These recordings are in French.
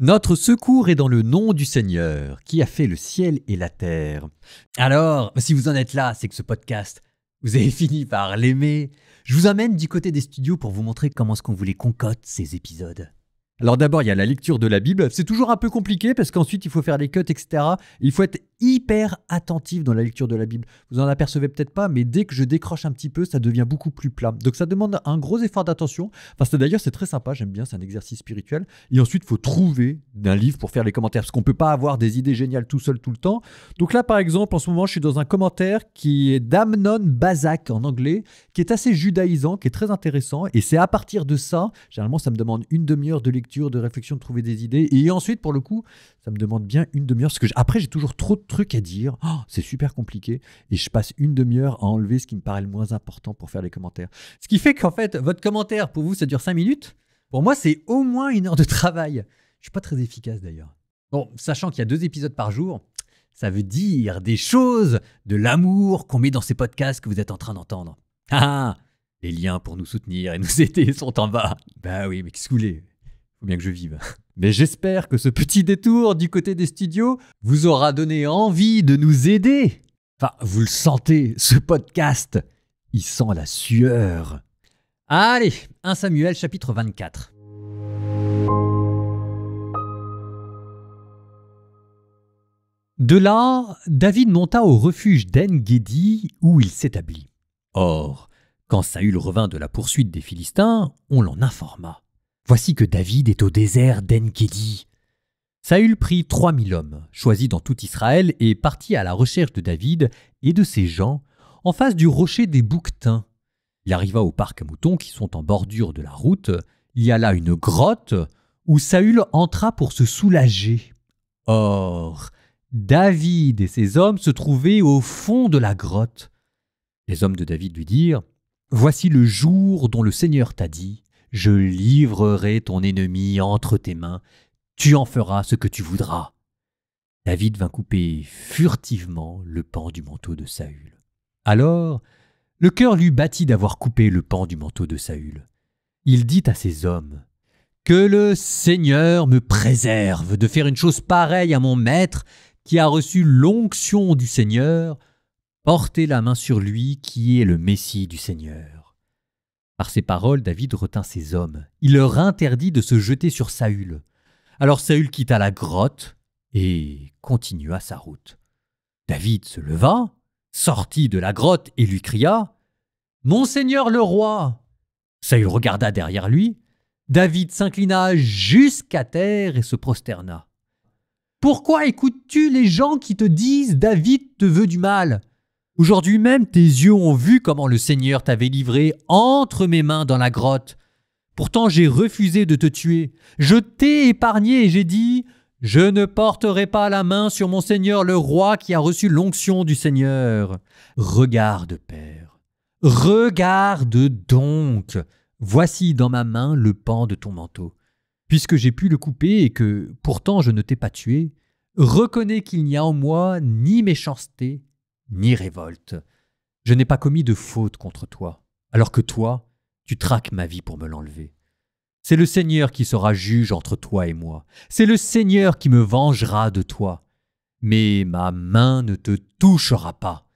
Notre secours est dans le nom du Seigneur, qui a fait le ciel et la terre. Alors, si vous en êtes là, c'est que ce podcast, vous avez fini par l'aimer. Je vous amène du côté des studios pour vous montrer comment est-ce qu'on voulait concocte ces épisodes. Alors d'abord, il y a la lecture de la Bible. C'est toujours un peu compliqué parce qu'ensuite, il faut faire les cuts, etc. Il faut être hyper attentif dans la lecture de la Bible. Vous en apercevez peut-être pas, mais dès que je décroche un petit peu, ça devient beaucoup plus plat. Donc ça demande un gros effort d'attention. D'ailleurs, c'est très sympa, j'aime bien, c'est un exercice spirituel. Et ensuite, il faut trouver un livre pour faire les commentaires parce qu'on ne peut pas avoir des idées géniales tout seul tout le temps. Donc là, par exemple, en ce moment, je suis dans un commentaire qui est d'Amnon Bazak en anglais, qui est assez judaïsant, qui est très intéressant. Et c'est à partir de ça, généralement, ça me demande une demi-heure de lecture, de réflexion, de trouver des idées. Et ensuite, pour le coup, ça me demande bien une demi-heure parce que après, j'ai toujours trop de trucs à dire. C'est super compliqué. Et je passe une demi-heure à enlever ce qui me paraît le moins important pour faire les commentaires. Ce qui fait qu'en fait, votre commentaire, pour vous, ça dure 5 minutes. Pour moi, c'est au moins 1 heure de travail. Je ne suis pas très efficace d'ailleurs. Bon, sachant qu'il y a 2 épisodes par jour, ça veut dire des choses, de l'amour qu'on met dans ces podcasts que vous êtes en train d'entendre. Les liens pour nous soutenir et nous aider sont en bas. Bah oui, mais qu'est-ce que vous voulez ? Faut bien que je vive. Mais j'espère que ce petit détour du côté des studios vous aura donné envie de nous aider. Enfin, vous le sentez, ce podcast, il sent la sueur. Allez, 1 Samuel chapitre 24. De là, David monta au refuge d'En-Guédi où il s'établit. Or, quand Saül revint de la poursuite des Philistins, on l'en informa. Voici que David est au désert d'En-Guédi. Saül prit 3000 hommes, choisis dans tout Israël, et partit à la recherche de David et de ses gens, en face du rocher des Bouquetins. Il arriva au parc à moutons qui sont en bordure de la route. Il y a là une grotte où Saül entra pour se soulager. Or, David et ses hommes se trouvaient au fond de la grotte. Les hommes de David lui dirent « Voici le jour dont le Seigneur t'a dit. Je livrerai ton ennemi entre tes mains, tu en feras ce que tu voudras. » David vint couper furtivement le pan du manteau de Saül. Alors, le cœur lui battit d'avoir coupé le pan du manteau de Saül. Il dit à ses hommes, « Que le Seigneur me préserve de faire une chose pareille à mon maître qui a reçu l'onction du Seigneur. Portez la main sur lui qui est le Messie du Seigneur. » Par ces paroles, David retint ses hommes. Il leur interdit de se jeter sur Saül. Alors Saül quitta la grotte et continua sa route. David se leva, sortit de la grotte et lui cria « Mon Seigneur le roi !» Saül regarda derrière lui. David s'inclina jusqu'à terre et se prosterna. « Pourquoi écoutes-tu les gens qui te disent « David te veut du mal ?» Aujourd'hui même, tes yeux ont vu comment le Seigneur t'avait livré entre mes mains dans la grotte. Pourtant, j'ai refusé de te tuer. Je t'ai épargné et j'ai dit « Je ne porterai pas la main sur mon Seigneur le roi qui a reçu l'onction du Seigneur. » Regarde, Père, regarde donc. Voici dans ma main le pan de ton manteau. Puisque j'ai pu le couper et que pourtant je ne t'ai pas tué, reconnais qu'il n'y a en moi ni méchanceté, ni révolte. Je n'ai pas commis de faute contre toi, alors que toi, tu traques ma vie pour me l'enlever. C'est le Seigneur qui sera juge entre toi et moi. C'est le Seigneur qui me vengera de toi. Mais ma main ne te touchera pas.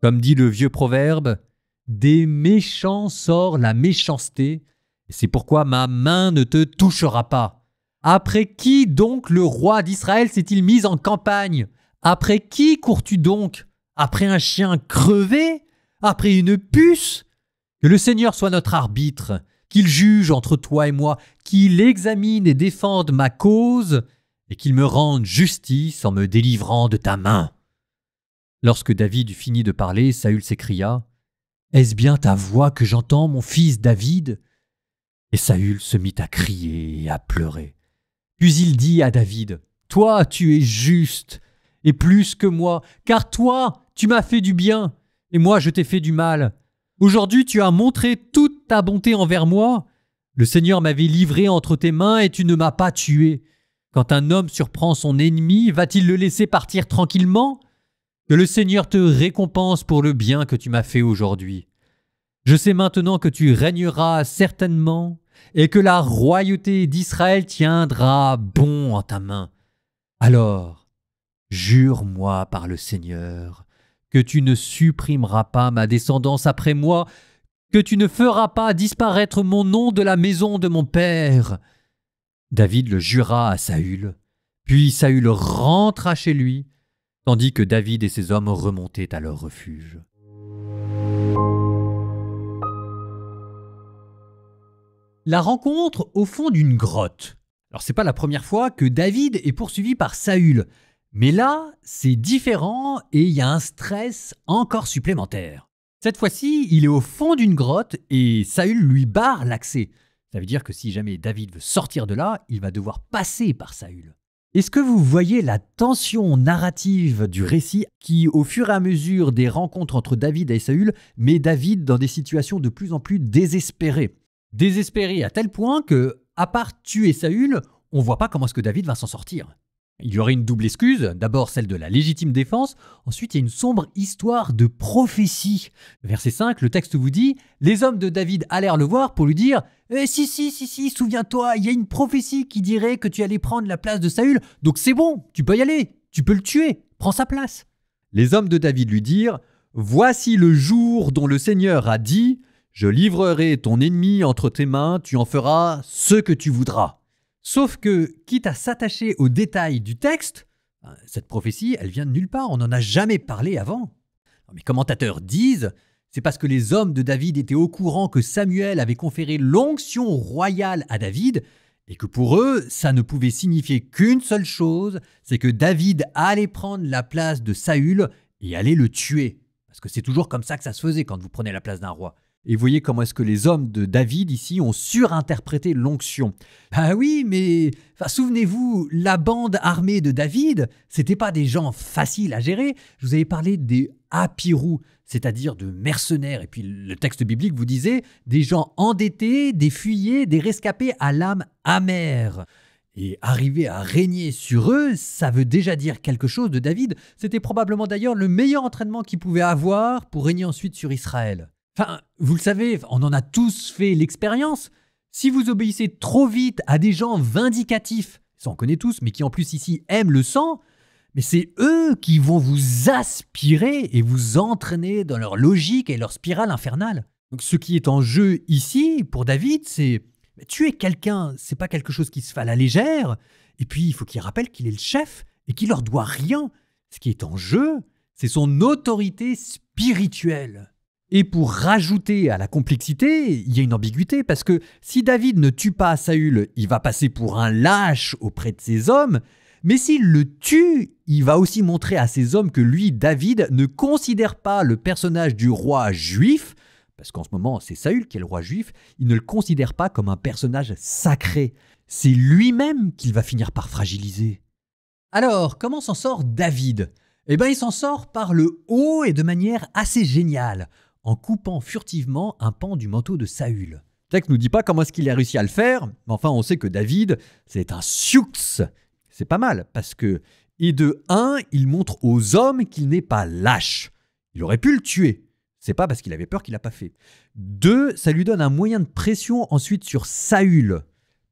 Comme dit le vieux proverbe, « Des méchants sort la méchanceté, et c'est pourquoi ma main ne te touchera pas. » Après qui donc le roi d'Israël s'est-il mis en campagne? Après qui cours-tu donc? Après un chien crevé? Après une puce? Que le Seigneur soit notre arbitre, qu'il juge entre toi et moi, qu'il examine et défende ma cause, et qu'il me rende justice en me délivrant de ta main. » Lorsque David eut fini de parler, Saül s'écria, « Est-ce bien ta voix que j'entends, mon fils David ?» Et Saül se mit à crier et à pleurer. Puis il dit à David, « Toi, tu es juste, et plus que moi, car toi, tu m'as fait du bien, et moi je t'ai fait du mal. Aujourd'hui, tu as montré toute ta bonté envers moi. Le Seigneur m'avait livré entre tes mains et tu ne m'as pas tué. Quand un homme surprend son ennemi, va-t-il le laisser partir tranquillement? Que le Seigneur te récompense pour le bien que tu m'as fait aujourd'hui. Je sais maintenant que tu régneras certainement et que la royauté d'Israël tiendra bon bâton en ta main. Alors, jure-moi par le Seigneur que tu ne supprimeras pas ma descendance après moi, que tu ne feras pas disparaître mon nom de la maison de mon père. » David le jura à Saül, puis Saül rentra chez lui, tandis que David et ses hommes remontaient à leur refuge. La rencontre au fond d'une grotte. Alors c'est pas la première fois que David est poursuivi par Saül, mais là c'est différent et il y a un stress encore supplémentaire. Cette fois-ci, il est au fond d'une grotte et Saül lui barre l'accès. Ça veut dire que si jamais David veut sortir de là, il va devoir passer par Saül. Est-ce que vous voyez la tension narrative du récit qui, au fur et à mesure des rencontres entre David et Saül, met David dans des situations de plus en plus désespérées? Désespéré à tel point que, à part tuer Saül, on ne voit pas comment est-ce que David va s'en sortir. Il y aurait une double excuse, d'abord celle de la légitime défense, ensuite il y a une sombre histoire de prophétie. Verset 5, le texte vous dit « Les hommes de David allèrent le voir pour lui dire « Si, souviens-toi, il y a une prophétie qui dirait que tu allais prendre la place de Saül, donc c'est bon, tu peux y aller, tu peux le tuer, prends sa place. » Les hommes de David lui dirent « Voici le jour dont le Seigneur a dit « Je livrerai ton ennemi entre tes mains, tu en feras ce que tu voudras. » Sauf que, quitte à s'attacher aux détails du texte, cette prophétie, elle vient de nulle part, on n'en a jamais parlé avant. Les commentateurs disent, c'est parce que les hommes de David étaient au courant que Samuel avait conféré l'onction royale à David, et que pour eux, ça ne pouvait signifier qu'une seule chose, c'est que David allait prendre la place de Saül et allait le tuer. Parce que c'est toujours comme ça que ça se faisait quand vous prenez la place d'un roi. Et vous voyez comment est-ce que les hommes de David ici ont surinterprété l'onction. Ah oui, mais souvenez-vous, la bande armée de David, c'était pas des gens faciles à gérer. Je vous avais parlé des hapirous, c'est-à-dire de mercenaires. Et puis le texte biblique vous disait des gens endettés, des fuyés, des rescapés à l'âme amère. Et arriver à régner sur eux, ça veut déjà dire quelque chose de David. C'était probablement d'ailleurs le meilleur entraînement qu'il pouvait avoir pour régner ensuite sur Israël. Vous le savez, on en a tous fait l'expérience. Si vous obéissez trop vite à des gens vindicatifs, ça on connaît tous, mais qui en plus ici aiment le sang, mais c'est eux qui vont vous aspirer et vous entraîner dans leur logique et leur spirale infernale. Donc ce qui est en jeu ici, pour David, c'est tuer quelqu'un, c'est pas quelque chose qui se fait à la légère, et puis il faut qu'il rappelle qu'il est le chef et qu'il leur doit rien. Ce qui est en jeu, c'est son autorité spirituelle. Et pour rajouter à la complexité, il y a une ambiguïté, parce que si David ne tue pas Saül, il va passer pour un lâche auprès de ses hommes, mais s'il le tue, il va aussi montrer à ses hommes que lui, David, ne considère pas le personnage du roi juif, parce qu'en ce moment c'est Saül qui est le roi juif, il ne le considère pas comme un personnage sacré. C'est lui-même qu'il va finir par fragiliser. Alors, comment s'en sort David ? Il s'en sort par le haut et de manière assez géniale, en coupant furtivement un pan du manteau de Saül. Le texte ne nous dit pas comment est-ce qu'il a réussi à le faire, mais enfin on sait que David, c'est un sioux. C'est pas mal, parce que, et de un, il montre aux hommes qu'il n'est pas lâche. Il aurait pu le tuer. C'est pas parce qu'il avait peur qu'il l'a pas fait. 2, ça lui donne un moyen de pression ensuite sur Saül.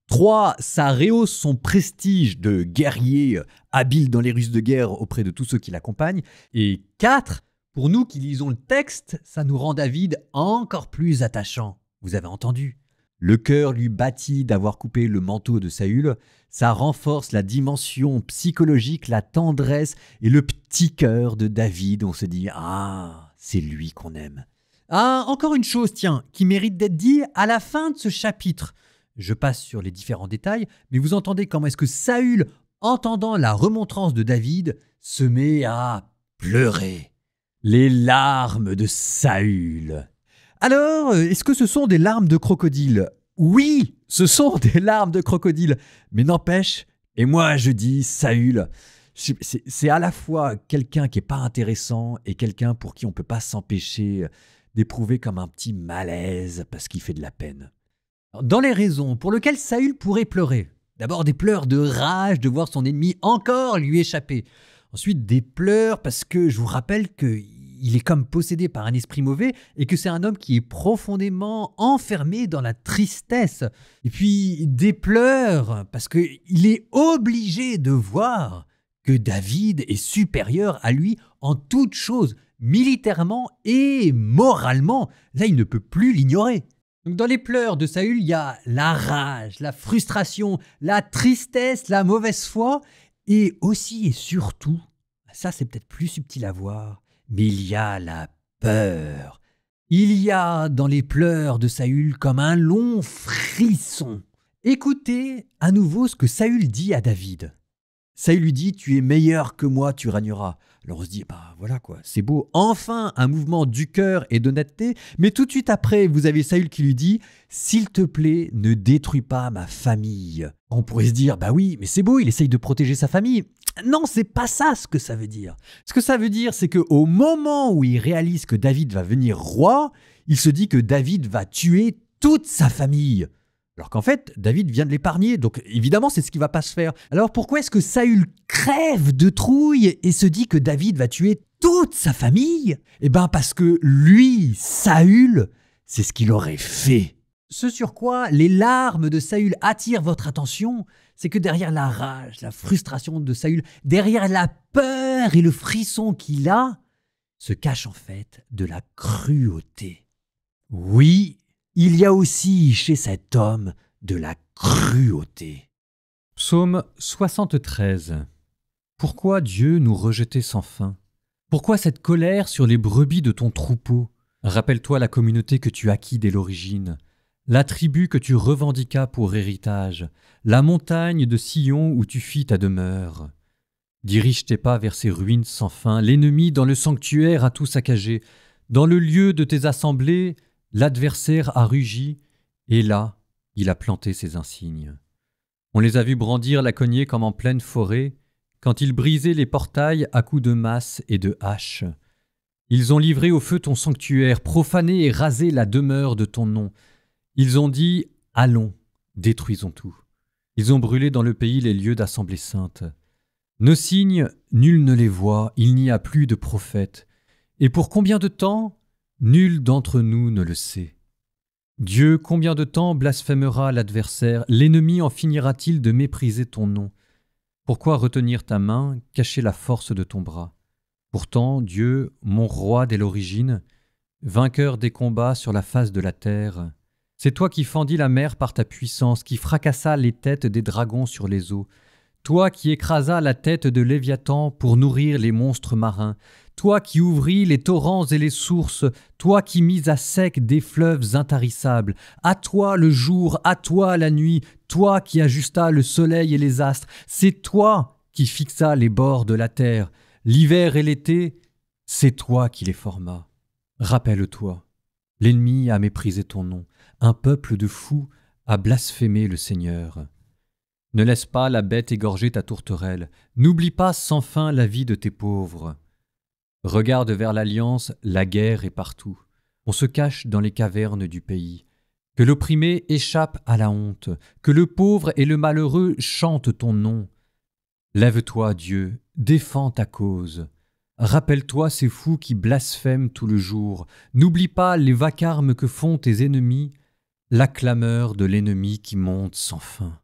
3, ça rehausse son prestige de guerrier habile dans les ruses de guerre auprès de tous ceux qui l'accompagnent. Et 4, pour nous qui lisons le texte, ça nous rend David encore plus attachant. Vous avez entendu ? Le cœur lui battit d'avoir coupé le manteau de Saül. Ça renforce la dimension psychologique, la tendresse et le petit cœur de David. On se dit « Ah, c'est lui qu'on aime ». Ah, encore une chose, tiens, qui mérite d'être dit à la fin de ce chapitre. Je passe sur les différents détails, mais vous entendez comment est-ce que Saül, entendant la remontrance de David, se met à pleurer. Les larmes de Saül. Alors, est-ce que ce sont des larmes de crocodile ? Oui, ce sont des larmes de crocodile. Mais n'empêche, et moi je dis Saül, c'est à la fois quelqu'un qui n'est pas intéressant et quelqu'un pour qui on ne peut pas s'empêcher d'éprouver comme un petit malaise parce qu'il fait de la peine. Dans les raisons pour lesquelles Saül pourrait pleurer, d'abord des pleurs de rage de voir son ennemi encore lui échapper. Ensuite des pleurs parce que je vous rappelle qu'il il est comme possédé par un esprit mauvais et que c'est un homme qui est profondément enfermé dans la tristesse. Et puis, il déplore parce qu'il est obligé de voir que David est supérieur à lui en toutes choses, militairement et moralement. Là, il ne peut plus l'ignorer. Donc dans les pleurs de Saül, il y a la rage, la frustration, la tristesse, la mauvaise foi et aussi et surtout, ça c'est peut-être plus subtil à voir, mais il y a la peur. Il y a dans les pleurs de Saül comme un long frisson. Écoutez à nouveau ce que Saül dit à David. Saül lui dit « Tu es meilleur que moi, tu régneras ». Alors on se dit « Bah voilà quoi, c'est beau, enfin un mouvement du cœur et d'honnêteté ». Mais tout de suite après, vous avez Saül qui lui dit « S'il te plaît, ne détruis pas ma famille ». On pourrait se dire « Bah oui, mais c'est beau, il essaye de protéger sa famille ». Non, c'est pas ça ce que ça veut dire. Ce que ça veut dire, c'est qu'au moment où il réalise que David va venir roi, il se dit que David va tuer toute sa famille. Alors qu'en fait, David vient de l'épargner, donc évidemment, c'est ce qui ne va pas se faire. Alors pourquoi est-ce que Saül crève de trouille et se dit que David va tuer toute sa famille ? Eh bien parce que lui, Saül, c'est ce qu'il aurait fait. Ce sur quoi les larmes de Saül attirent votre attention, c'est que derrière la rage, la frustration de Saül, derrière la peur et le frisson qu'il a, se cache en fait de la cruauté. Oui, il y a aussi chez cet homme de la cruauté. Psaume 73. Pourquoi Dieu nous rejetait sans fin ? Pourquoi cette colère sur les brebis de ton troupeau ? Rappelle-toi la communauté que tu acquis dès l'origine, la tribu que tu revendiquas pour héritage, la montagne de Sion où tu fis ta demeure. Dirige tes pas vers ces ruines sans fin, l'ennemi dans le sanctuaire a tout saccagé, dans le lieu de tes assemblées, l'adversaire a rugi, et là, il a planté ses insignes. On les a vus brandir la cognée comme en pleine forêt, quand ils brisaient les portails à coups de masse et de hache. Ils ont livré au feu ton sanctuaire, profané et rasé la demeure de ton nom. Ils ont dit « Allons, détruisons tout ». Ils ont brûlé dans le pays les lieux d'assemblée sainte. Nos signes, nul ne les voit, il n'y a plus de prophètes. Et pour combien de temps ? Nul d'entre nous ne le sait. Dieu, combien de temps blasphémera l'adversaire ? L'ennemi en finira-t-il de mépriser ton nom ? Pourquoi retenir ta main, cacher la force de ton bras ? Pourtant, Dieu, mon roi dès l'origine, vainqueur des combats sur la face de la terre, c'est toi qui fendis la mer par ta puissance, qui fracassa les têtes des dragons sur les eaux, toi qui écrasas la tête de Léviathan pour nourrir les monstres marins, toi qui ouvris les torrents et les sources, toi qui mis à sec des fleuves intarissables, à toi le jour, à toi la nuit, toi qui ajustas le soleil et les astres, c'est toi qui fixas les bords de la terre, l'hiver et l'été, c'est toi qui les formas. Rappelle-toi, l'ennemi a méprisé ton nom, un peuple de fous a blasphémé le Seigneur. Ne laisse pas la bête égorger ta tourterelle, n'oublie pas sans fin la vie de tes pauvres. Regarde vers l'alliance, la guerre est partout. On se cache dans les cavernes du pays. Que l'opprimé échappe à la honte, que le pauvre et le malheureux chantent ton nom. Lève-toi, Dieu, défends ta cause. Rappelle-toi ces fous qui blasphèment tout le jour. N'oublie pas les vacarmes que font tes ennemis, la clameur de l'ennemi qui monte sans fin.